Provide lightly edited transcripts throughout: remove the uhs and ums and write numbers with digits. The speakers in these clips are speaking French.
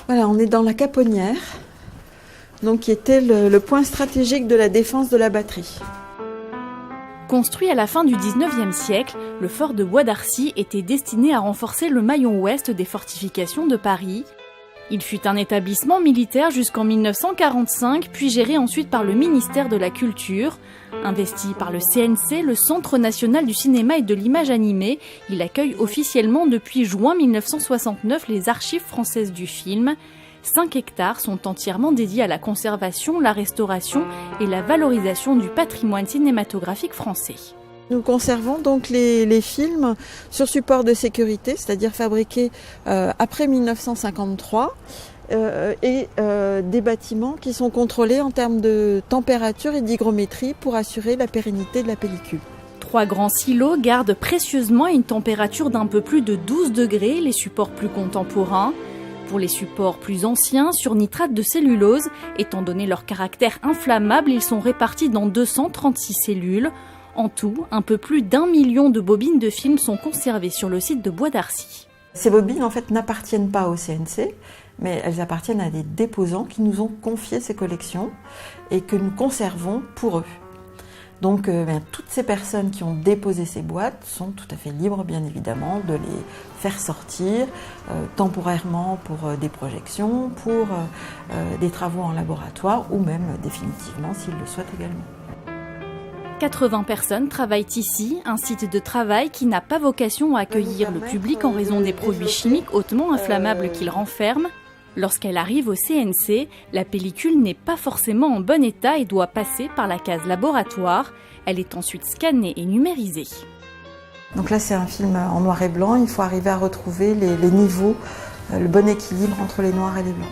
Voilà, on est dans la Caponnière, donc qui était le point stratégique de la défense de la batterie. Construit à la fin du XIXe siècle, le fort de Bois d'Arcy était destiné à renforcer le maillon ouest des fortifications de Paris. Il fut un établissement militaire jusqu'en 1945, puis géré ensuite par le ministère de la Culture. Investi par le CNC, le Centre national du cinéma et de l'image animée, il accueille officiellement depuis juin 1969 les archives françaises du film. 5 hectares sont entièrement dédiés à la conservation, la restauration et la valorisation du patrimoine cinématographique français. Nous conservons donc les films sur support de sécurité, c'est-à-dire fabriqués après 1953, et des bâtiments qui sont contrôlés en termes de température et d'hygrométrie pour assurer la pérennité de la pellicule. 3 grands silos gardent précieusement à une température d'un peu plus de 12 degrés les supports plus contemporains. Pour les supports plus anciens, sur nitrate de cellulose, étant donné leur caractère inflammable, ils sont répartis dans 236 cellules. En tout, un peu plus d'1 million de bobines de films sont conservées sur le site de Bois d'Arcy. Ces bobines, en fait, n'appartiennent pas au CNC, mais elles appartiennent à des déposants qui nous ont confié ces collections et que nous conservons pour eux. Donc toutes ces personnes qui ont déposé ces boîtes sont tout à fait libres, bien évidemment, de les faire sortir temporairement pour des projections, pour des travaux en laboratoire ou même définitivement s'ils le souhaitent également. 80 personnes travaillent ici, un site de travail qui n'a pas vocation à accueillir le public en raison des produits chimiques hautement inflammables qu'il renferme. Lorsqu'elle arrive au CNC, la pellicule n'est pas forcément en bon état et doit passer par la case laboratoire. Elle est ensuite scannée et numérisée. Donc là, c'est un film en noir et blanc. Il faut arriver à retrouver les niveaux, le bon équilibre entre les noirs et les blancs.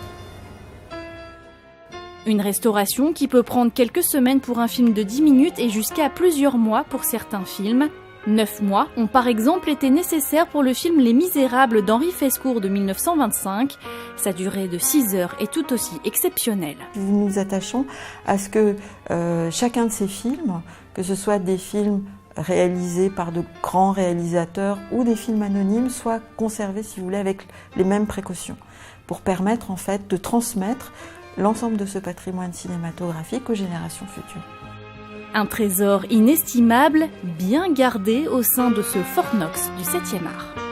Une restauration qui peut prendre quelques semaines pour un film de 10 minutes et jusqu'à plusieurs mois pour certains films. 9 mois ont par exemple été nécessaires pour le film Les Misérables d'Henri Fescourt de 1925. Sa durée de 6 heures est tout aussi exceptionnelle. Nous nous attachons à ce que chacun de ces films, que ce soit des films réalisés par de grands réalisateurs ou des films anonymes, soient conservés, si vous voulez, avec les mêmes précautions, pour permettre en fait de transmettre l'ensemble de ce patrimoine cinématographique aux générations futures. Un trésor inestimable, bien gardé au sein de ce Fort Knox du 7e art.